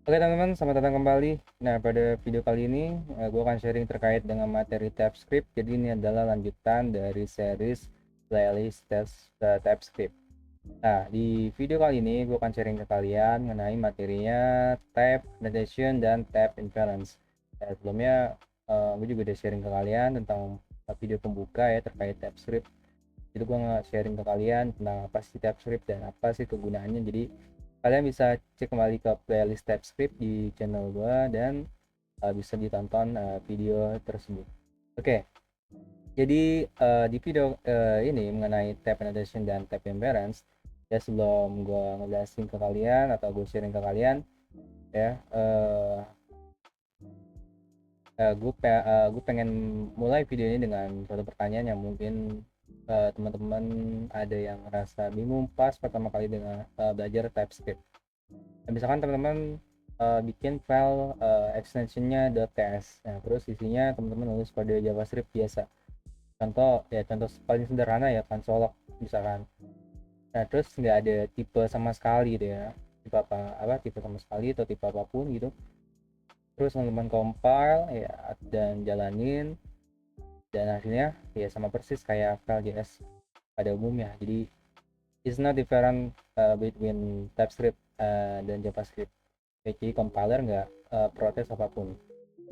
Oke teman-teman, selamat datang kembali. Nah, pada video kali ini gue akan sharing terkait dengan materi TypeScript. Jadi ini adalah lanjutan dari series playlist TypeScript. Nah, di video kali ini gue akan sharing ke kalian mengenai materinya type notation dan type inference. Sebelumnya gue juga udah sharing ke kalian tentang video pembuka ya terkait TypeScript. Itu gue nge-sharing ke kalian tentang apa sih TypeScript dan apa sih kegunaannya. Jadi kalian bisa cek kembali ke playlist TypeScript di channel gue dan bisa ditonton video tersebut. Oke, jadi di video ini mengenai type annotation dan type inference, ya sebelum gue ngejelasin ke kalian atau gue sharing ke kalian, ya gue pengen mulai video ini dengan suatu pertanyaan yang mungkin teman-teman ada yang ngerasa bingung pas pertama kali dengan belajar TypeScript. Nah, misalkan teman-teman bikin file extensionnya .ts, nah terus isinya teman-teman nulis kode JavaScript biasa. Contoh paling sederhana ya console misalkan. Nah terus nggak ada tipe sama sekali gitu ya, tipe sama sekali atau tipe apapun gitu. Terus teman-teman compile ya dan jalanin, dan hasilnya ya sama persis kayak file JS pada umumnya. Jadi it's not different between TypeScript dan JavaScript. Jadi compiler nggak protes apapun.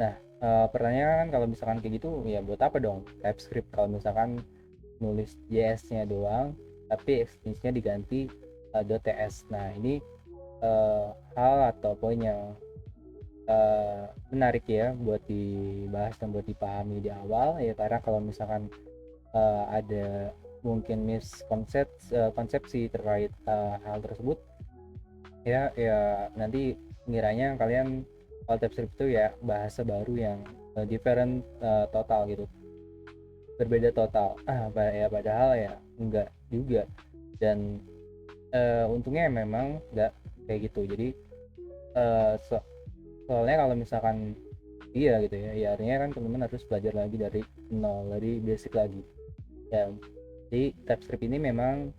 Nah, pertanyaan kalau misalkan kayak gitu ya buat apa dong TypeScript kalau misalkan nulis JS-nya doang tapi ekstensinya diganti .ts. Nah, ini hal atau poin yang menarik ya buat dibahas dan buat dipahami di awal ya, karena kalau misalkan ada mungkin konsepsi terkait hal tersebut ya nanti ngiranya kalian kalau TypeScript itu ya bahasa baru yang different total gitu, berbeda total. Ya padahal ya enggak juga, dan untungnya memang enggak kayak gitu. Jadi soalnya kalau misalkan iya gitu ya artinya kan teman-teman harus belajar lagi dari nol, dari basic lagi ya. Jadi TypeScript ini memang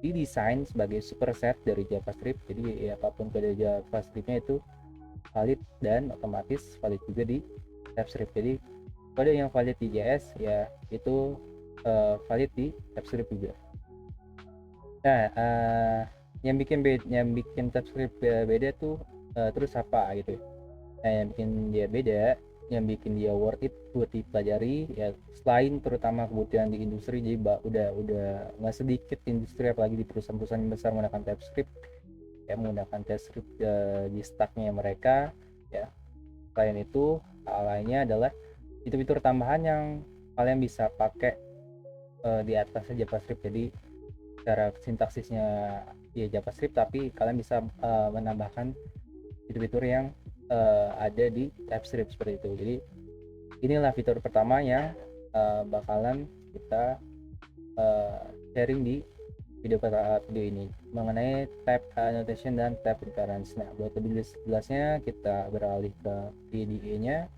didesain sebagai superset dari JavaScript. Jadi ya apapun kode JavaScriptnya itu valid dan otomatis valid juga di TypeScript. Jadi kode yang valid di JS ya itu valid di TypeScript juga. Nah, yang bikin TypeScript beda tuh terus apa gitu. Nah, yang bikin dia beda, yang bikin dia worth it buat dipelajari ya, selain terutama kebutuhan di industri. Jadi udah nggak sedikit industri apalagi di perusahaan-perusahaan yang besar menggunakan TypeScript, ya menggunakan TypeScript di stacknya mereka ya. Selain itu, hal lainnya adalah fitur-fitur tambahan yang kalian bisa pakai di atas JavaScript. Jadi cara sintaksisnya ya JavaScript, tapi kalian bisa menambahkan fitur-fitur yang ada di TypeScript seperti itu. Jadi inilah fitur pertama yang bakalan kita sharing di video ini mengenai type annotation dan type inference. Nah, buat lebih jelasnya kita beralih ke IDE-nya.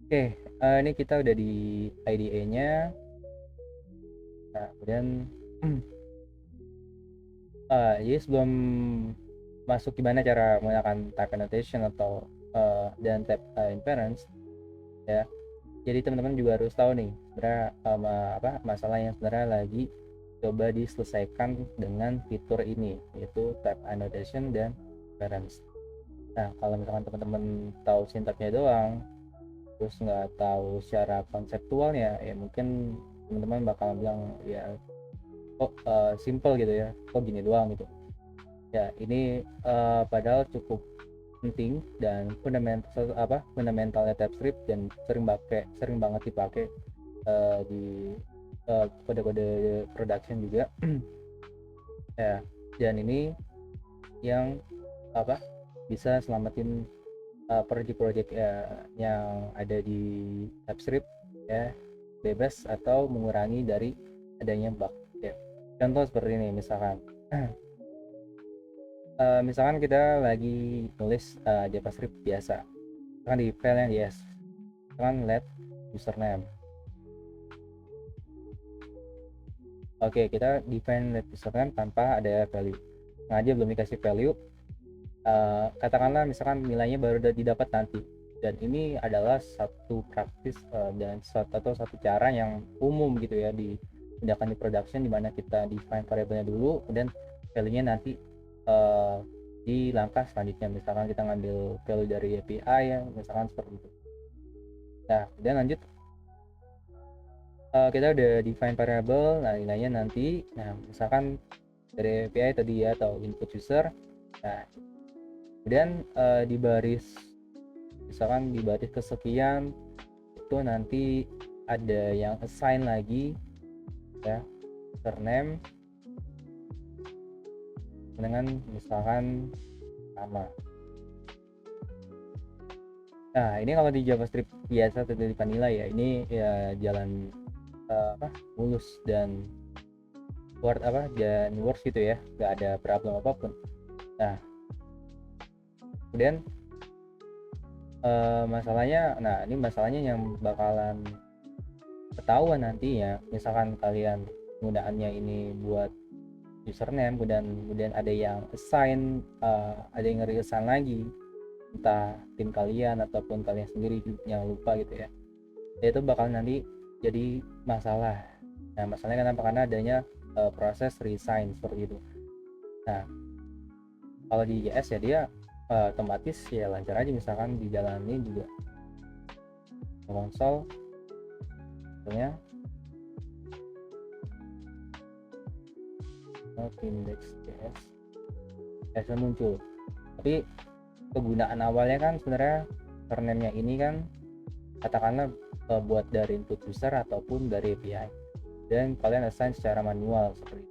Oke, ini kita udah di IDE-nya. Nah, kemudian jadi sebelum masuk gimana cara menggunakan type annotation atau dan type inference ya. Jadi teman-teman juga harus tahu nih sebenarnya masalah yang sebenarnya lagi coba diselesaikan dengan fitur ini, yaitu type annotation dan inference. Nah, kalau misalkan teman-teman tahu sintaknya doang terus nggak tahu secara konseptualnya ya mungkin teman-teman bakal bilang ya kok simple gitu ya, kok gini doang gitu ya. Ini padahal cukup penting dan fundamentalnya TypeScript, dan sering banget dipakai di kode-kode production juga ya. Dan ini yang bisa selamatin project-project yang ada di TypeScript ya, bebas atau mengurangi dari adanya bug ya. Contoh seperti ini misalkan misalkan kita lagi nulis JavaScript biasa, misalkan di filenya yes, misalkan let username. Oke, kita define let username tanpa ada value, sengaja belum dikasih value. Katakanlah misalkan nilainya baru didapat nanti, dan ini adalah satu praktis dan satu cara yang umum gitu ya di tindakan di production, dimana kita define variabelnya dulu dan value-nya nanti uh, di langkah selanjutnya, misalkan kita ngambil value dari API ya, misalkan seperti itu. Nah kemudian lanjut, kita udah define variable, nah nilainya nanti, nah misalkan dari API tadi ya, atau input user. Nah kemudian di baris, misalkan di baris kesekian itu nanti ada yang assign lagi ya, username dengan misalkan sama. Nah ini kalau di JavaScript biasa atau di vanilla ya, ini ya jalan mulus dan works gitu ya, nggak ada problem apapun. Nah kemudian ini masalahnya yang bakalan ketahuan nanti ya, misalkan kalian penggunaannya ini buat username, kemudian ada yang assign, ada yang reassign lagi, entah tim kalian ataupun kalian sendiri yang lupa gitu ya, itu bakal nanti jadi masalah. Nah masalahnya kenapa? Karena adanya proses reassign seperti itu. Nah kalau di JS ya dia otomatis ya lancar aja, misalkan dijalani juga konsol misalnya index.js muncul. Tapi kegunaan awalnya kan sebenarnya username-nya ini kan katakanlah buat dari input user ataupun dari API, dan kalian assign secara manual seperti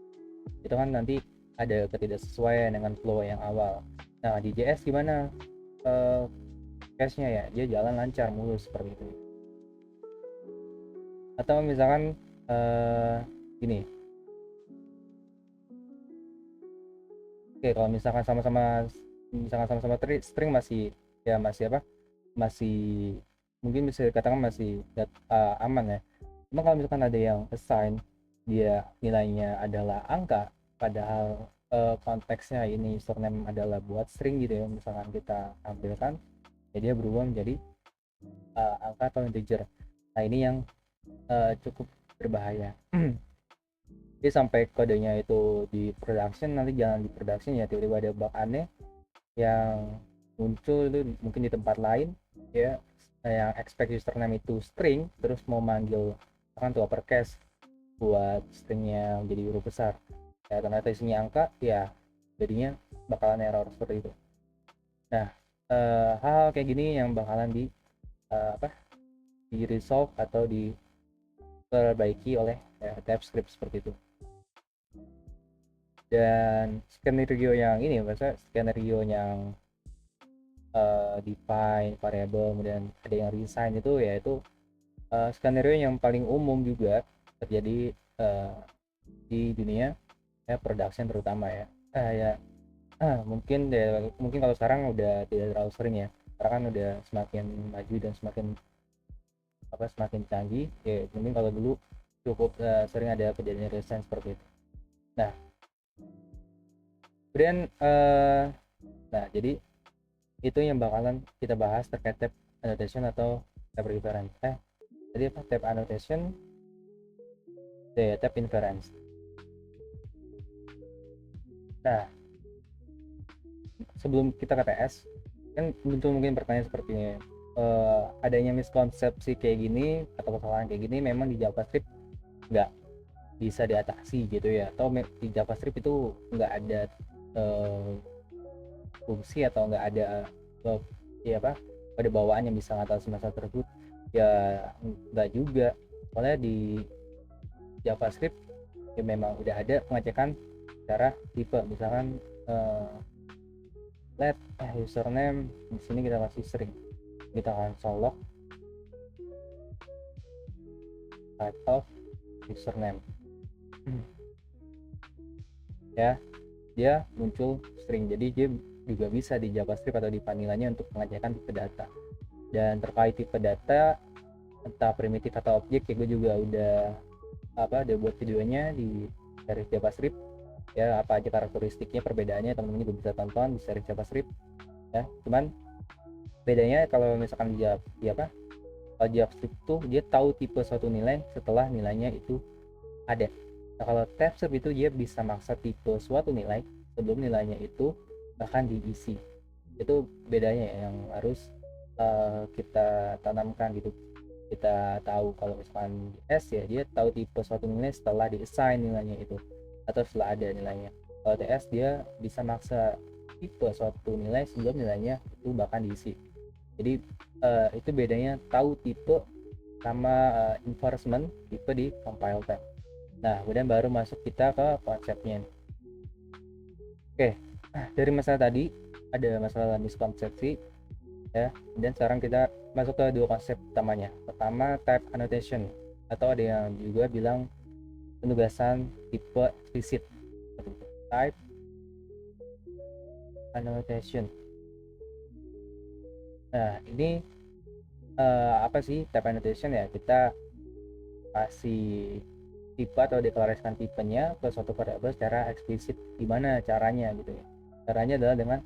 itu kan nanti ada ketidaksesuaian dengan flow yang awal. Nah di JS gimana case-nya ya, dia jalan lancar mulus seperti itu. Atau misalkan gini, oke kalau misalkan sama-sama string masih masih mungkin bisa dikatakan masih aman ya. Cuma kalau misalkan ada yang assign dia nilainya adalah angka, padahal konteksnya ini username adalah buat string gitu ya, misalkan kita ambilkan ya dia berubah menjadi angka atau integer. Nah ini yang cukup berbahaya. Jadi sampai kodenya itu di production, nanti jangan di production ya tiba-tiba ada bug aneh yang muncul itu mungkin di tempat lain ya, yang expect username itu string terus mau manggil akan tuh uppercase buat stringnya menjadi huruf besar ya, ternyata isinya angka ya, jadinya bakalan error seperti itu. Nah hal kayak gini yang bakalan di resolve atau diperbaiki oleh TypeScript seperti itu. Dan skenario yang ini, maksudnya skenario yang define variable kemudian ada yang reassign itu yaitu skenario yang paling umum juga terjadi di dunia ya production terutama ya. Mungkin kalau sekarang udah tidak terlalu sering ya, karena kan udah semakin maju dan semakin canggih ya. Mungkin kalau dulu cukup sering ada kejadian reassign seperti itu. Nah kemudian jadi itu yang bakalan kita bahas terkait tab annotation atau tab reference. Tadi apa? Tab annotation, tab inference. Nah sebelum kita ke TS kan muncul mungkin pertanyaan seperti ini, adanya miskonsepsi kayak gini atau kesalahan kayak gini memang di JavaScript nggak bisa diatasi gitu ya, atau di JavaScript itu nggak ada fungsi atau nggak ada pada bawaan yang bisa mengatasi masalah tersebut ya. Nggak juga, soalnya di JavaScript ya memang udah ada pengecekan secara tipe, misalkan let username di sini kita kasih string, kita console log type of username ya, dia muncul string. Jadi dia juga bisa di JavaScript atau di vanillanya untuk pengecekan tipe data. Dan terkait tipe data entah primitif atau objek ya, gue juga udah buat videonya di dari JavaScript ya apa aja karakteristiknya, perbedaannya teman-teman juga bisa tonton di series JavaScript ya. Cuman bedanya kalau misalkan di apa, kalau JavaScript tuh dia tahu tipe suatu nilai setelah nilainya itu ada. Nah kalau TypeScript itu dia bisa maksa tipe suatu nilai sebelum nilainya itu bahkan diisi. Itu bedanya ya, yang harus kita tanamkan gitu. Kita tahu kalau misalkan S ya dia tahu tipe suatu nilai setelah di assign nilainya itu atau setelah ada nilainya. Kalau TS dia bisa maksa tipe suatu nilai sebelum nilainya itu bahkan diisi. Jadi itu bedanya tahu tipe sama enforcement tipe di compile time. Nah kemudian baru masuk kita ke konsepnya. Oke, dari masalah tadi ada masalah miskonsepsi ya, dan sekarang kita masuk ke dua konsep utamanya. Pertama type annotation, atau ada yang juga bilang penugasan tipe eksplisit. Type annotation. Nah ini apa sih type annotation ya? Kita kasih tipe atau deklarasikan tipenya ke suatu variabel secara eksplisit. Gimana caranya gitu ya? Caranya adalah dengan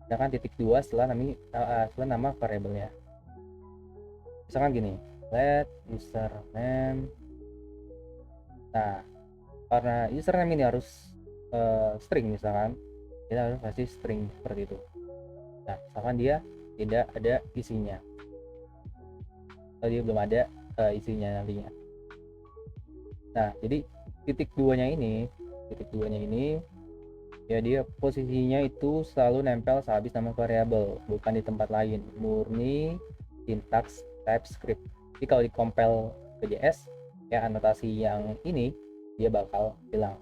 menggunakan titik dua setelah nama variabelnya. Misalkan gini, let username. Nah karena username ini harus string, misalkan kita harus kasih string seperti itu. Nah misalkan dia tidak ada isinya atau dia belum ada isinya nantinya. Nah jadi titik duanya ini ya dia posisinya itu selalu nempel sehabis nama variabel, bukan di tempat lain, murni sintaks TypeScript. Jadi kalau di compile ke JS ya anotasi yang ini dia bakal hilang,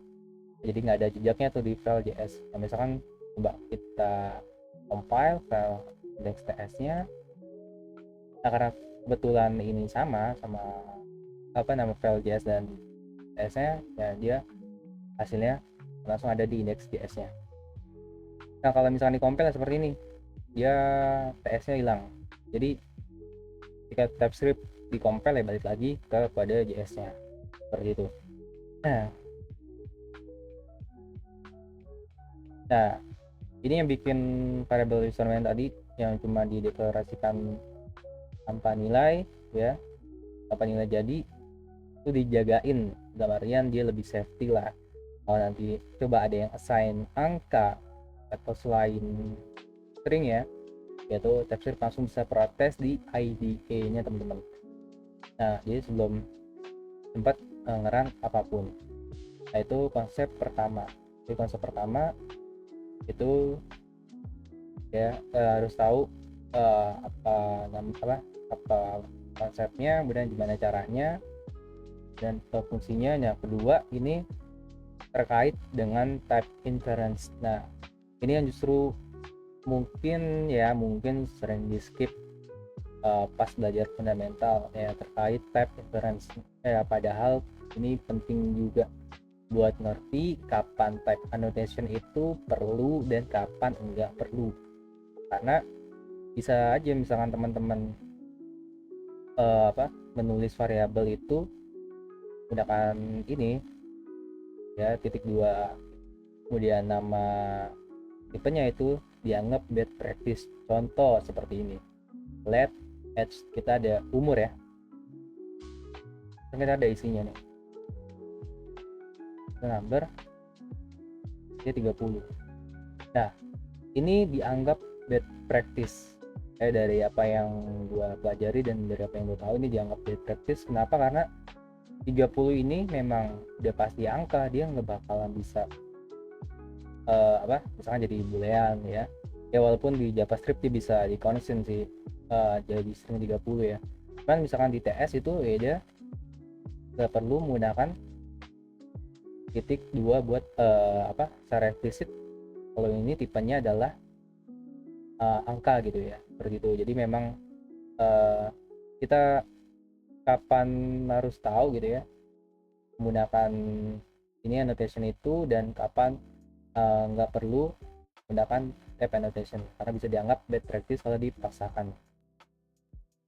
jadi nggak ada jejaknya tuh di file JS. Nah, misalkan coba kita compile file index.ts nya, nah karena kebetulan ini sama apa nama file JS dan TS nya ya, dia hasilnya langsung ada di index.js nya. Nah kalau misalkan di compile seperti ini, dia TS nya hilang, jadi jika TypeScript di compile ya balik lagi kepada JS nya seperti itu. Nah ini yang bikin variabel username tadi yang cuma dideklarasikan tanpa nilai ya, tanpa nilai jadi itu dijagain, gambarnya dia lebih safety lah. Kalau nanti coba ada yang assign angka atau selain string ya, yaitu TypeScript langsung bisa protes di IDE nya teman-teman. Nah jadi sebelum sempat ngerun apapun. Nah itu konsep pertama. Jadi konsep pertama itu ya harus tahu apa konsepnya, kemudian gimana caranya dan fungsinya. Yang kedua ini terkait dengan type inference. Nah ini yang justru mungkin sering di skip pas belajar fundamental ya terkait type inference ya, padahal ini penting juga buat ngerti kapan type annotation itu perlu dan kapan enggak perlu. Karena bisa aja misalkan teman-teman menulis variabel itu menggunakan ini ya titik dua, kemudian nama tipenya itu dianggap bad practice. Contoh seperti ini, let age kita ada umur ya, kita ada isinya nih, number dia 30. Nah ini dianggap bad practice dari apa yang gua pelajari dan dari apa yang gua tahu, ini dianggap bad practice. Kenapa? Karena 30 ini memang udah pasti angka, dia nggak bakalan bisa misalkan jadi boolean ya walaupun di JavaScript dia bisa di constant sih jadi string 30 ya. Cuman misalkan di TS itu ya dia nggak perlu menggunakan titik dua buat secara eksplisit kalau ini tipenya adalah angka gitu ya, seperti itu. Jadi memang kita kapan harus tahu gitu ya menggunakan ini annotation itu, dan kapan nggak perlu menggunakan type annotation karena bisa dianggap bad practice kalau dipaksakan.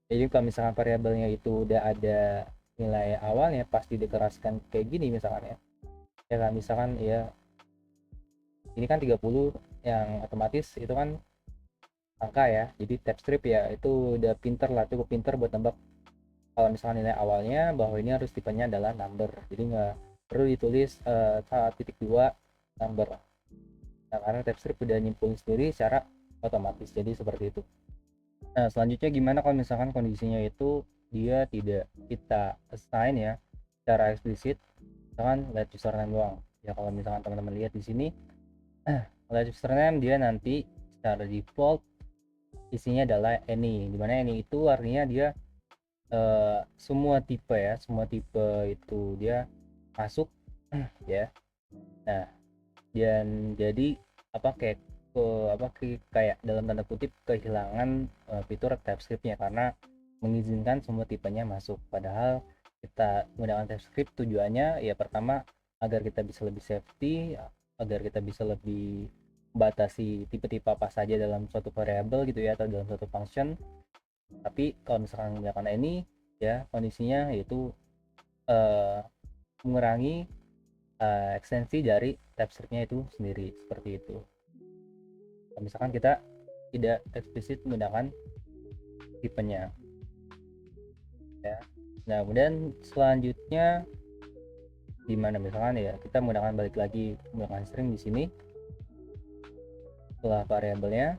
Jadi kalau misalkan variabelnya itu udah ada nilai awalnya pas dideklarasikan kayak gini misalkan ya kan misalkan ya ini kan 30 yang otomatis itu kan angka ya, jadi TypeScript ya itu udah pinter lah, cukup pinter buat nembak kalau misalkan nilai awalnya bahwa ini harus tipenya adalah number, jadi nggak perlu ditulis titik dua number. Nah, karena TypeScript udah nyimpulin sendiri secara otomatis, jadi seperti itu. Nah, selanjutnya gimana kalau misalkan kondisinya itu dia tidak kita assign ya secara eksplisit, misalkan let username doang. Ya kalau misalkan teman-teman lihat di sini, let username dia nanti secara default isinya adalah any, dimana any itu artinya dia semua tipe ya, semua tipe itu dia masuk ya. Nah, dan jadi apa kayak kayak dalam tanda kutip kehilangan fitur TypeScript-nya karena mengizinkan semua tipenya masuk, padahal kita menggunakan TypeScript tujuannya ya pertama agar kita bisa lebih safety, agar kita bisa lebih membatasi tipe-tipe apa saja dalam suatu variabel gitu ya, atau dalam suatu function. Tapi kalau misalkan menggunakan ini ya kondisinya yaitu uh, mengurangi ekstensi dari TypeScript-nya itu sendiri, seperti itu. Kalau misalkan kita tidak eksplisit menggunakan tipenya ya. Nah, kemudian selanjutnya dimana misalkan ya kita menggunakan balik lagi menggunakan string di sini setelah variabelnya.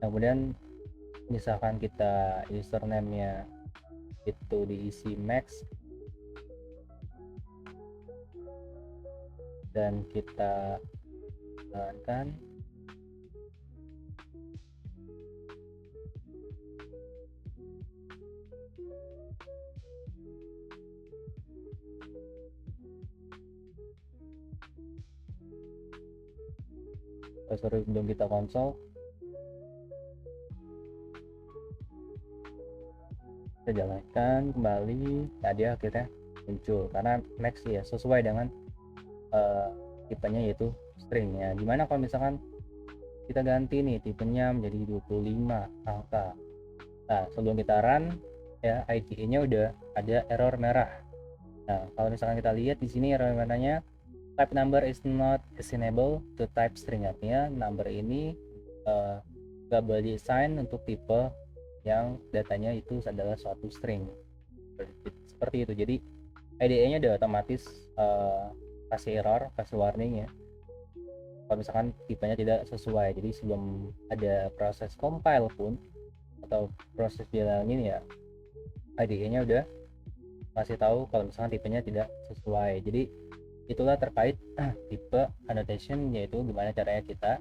Nah, kemudian misalkan kita username-nya itu diisi max dan kita jalankan, belum kita konsol, kita jalankan kembali. Nah, dia akhirnya muncul karena max ya sesuai dengan tipenya yaitu string ya. Gimana kalau misalkan kita ganti nih tipenya menjadi 25 angka. Nah, sebelum kita run ya IDE-nya udah ada error merah. Nah, kalau misalkan kita lihat di sini error merahnya type number is not assignable to type string, artinya number ini gak boleh diassign untuk tipe yang datanya itu adalah suatu string, seperti itu. Jadi IDE-nya udah otomatis kasih error, kasih warning ya kalau misalkan tipenya tidak sesuai. Jadi sebelum ada proses compile pun atau proses bilangin ya IDE-nya udah kasih tahu kalau misalkan tipenya tidak sesuai. Jadi itulah terkait tipe annotation, yaitu gimana caranya kita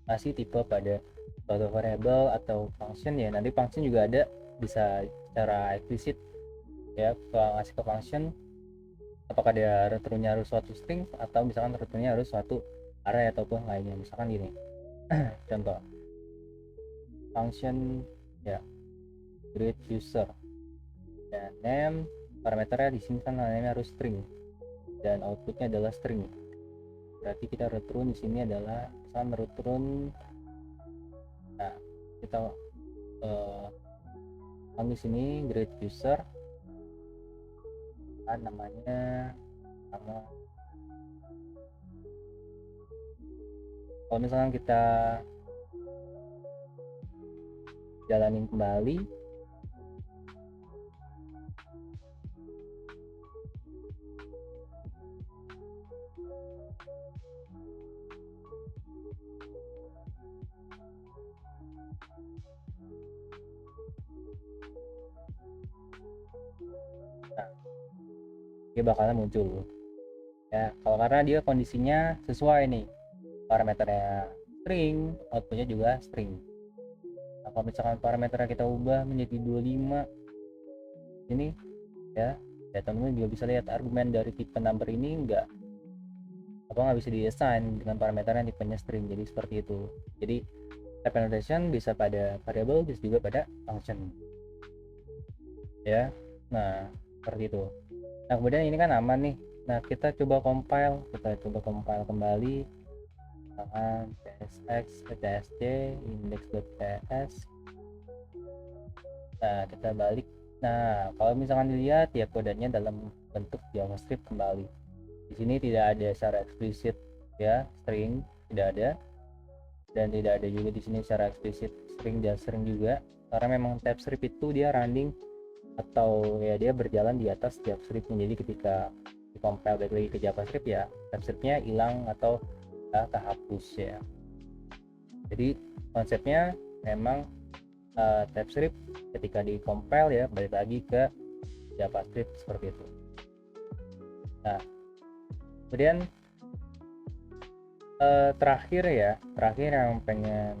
kasih tipe pada suatu variable atau function ya. Nanti function juga ada bisa secara eksplisit ya, kalau ngasih ke function apakah dia returnnya harus suatu string atau misalkan returnnya harus suatu array ataupun lainnya. Misalkan gini contoh function ya greet user dan name, parameternya di sini kan namanya harus string dan outputnya adalah string, berarti kita return di sini adalah misalkan return. Nah, kita di sini greet user kan namanya sama. Kalau misalkan kita jalanin kembali nah, dia bakalan muncul ya, kalau karena dia kondisinya sesuai nih, parameternya string, outputnya juga string. Nah, kalau misalkan parameternya kita ubah menjadi 25 ini ya teman-teman juga bisa lihat argumen dari tipe number ini nggak bisa diassign dengan parameter yang tipenya string, jadi seperti itu. Jadi type annotation bisa pada variable, bisa juga pada function ya. Nah, seperti itu. Nah, kemudian ini kan aman nih. Nah, kita coba compile kembali dengan tsx tsc index.ts. Nah, kita balik. Nah, kalau misalkan dilihat ya kodenya dalam bentuk JavaScript kembali. Di sini tidak ada secara eksplisit ya string, tidak ada, dan tidak ada juga di sini secara eksplisit string dan string juga, karena memang TypeScript itu dia running atau ya dia berjalan di atas JavaScript-nya. Jadi ketika di compile balik lagi ke JavaScript ya TypeScript-nya hilang atau kehapus ya. Jadi konsepnya memang TypeScript ketika di compile ya balik lagi ke JavaScript seperti itu. Nah, kemudian terakhir yang pengen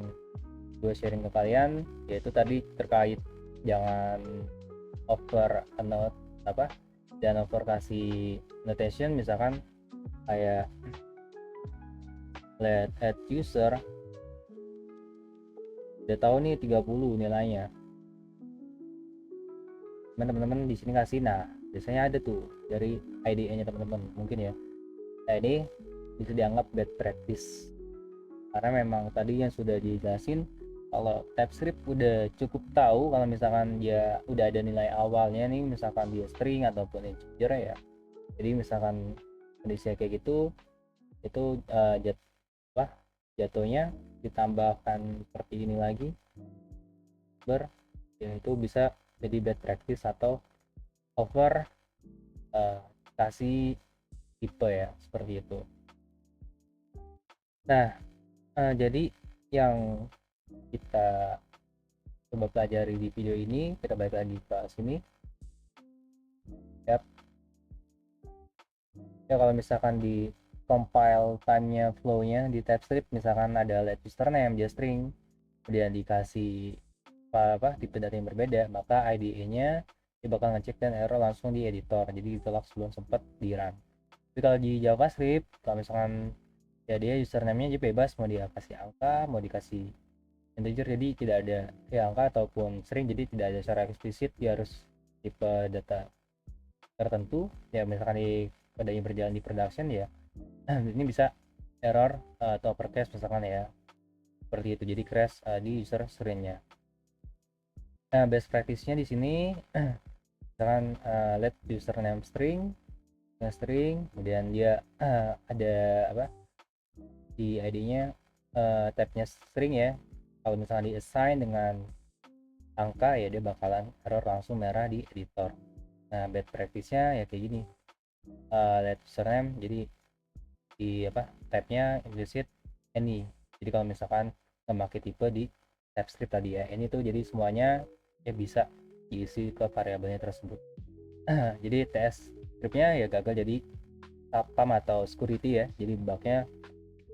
gue sharing ke kalian yaitu tadi terkait jangan over note apa dan over kasih notation, misalkan kayak let add user udah tahu nih 30 nilainya, teman-teman di sini kasih, nah biasanya ada tuh dari IDE-nya teman-teman mungkin ya. Nah ini bisa dianggap bad practice karena memang tadi yang sudah dijelasin, kalau TypeScript udah cukup tahu kalau misalkan dia udah ada nilai awalnya nih, misalkan dia string ataupun integer ya. Jadi misalkan kondisi kayak gitu itu jatuhnya ditambahkan seperti ini lagi ya itu bisa jadi bad practice atau over uh, kasih tipe ya seperti itu. Nah jadi yang kita coba pelajari di video ini, kita balik lagi ke sini ya. Ya kalau misalkan di compile time-nya flow-nya di TypeScript misalkan ada let username dia string, kemudian dikasih tipe data yang berbeda, maka IDE-nya dia bakal ngecek dan error langsung di editor, jadi ditolak sebelum sempat di run. Tapi kalau di JavaScript kalau misalkan ya dia username-nya aja bebas, mau dia kasih angka mau dikasih integer, jadi tidak ada ya angka ataupun string, jadi tidak ada secara eksplisit dia harus tipe data tertentu ya. Misalkan di pada yang berjalan di production ya ini bisa error atau overcast misalkan ya seperti itu, jadi crash di user stringnya. Nah best practice-nya di sini misalkan let username string kemudian dia ada di ID-nya tab-nya string ya. Kalau misalkan di assign dengan angka ya dia bakalan error langsung merah di editor. Nah bad practice-nya ya kayak gini, let username jadi di tab-nya implicit any. Jadi kalau misalkan memakai tipe di TypeScript tadi ya ini tuh, jadi semuanya ya bisa diisi ke variabelnya tersebut. Jadi TS scriptnya ya gagal jadi sapam atau security ya, jadi bugnya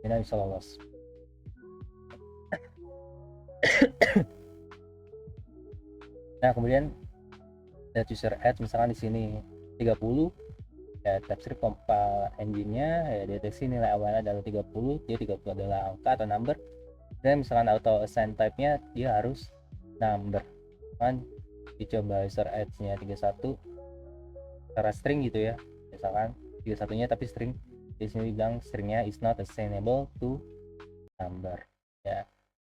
ini bisa lolos. Nah kemudian let user add misalkan di sini 30 ya, TypeScript compile engine-nya ya deteksi nilai awalnya adalah 30, dia 30 adalah angka atau number, dan misalkan auto assign type-nya dia harus number. Kan dicoba user add-nya 31 secara string gitu ya, misalkan 31-nya tapi string, di sini bilang stringnya is not assignable to number ya.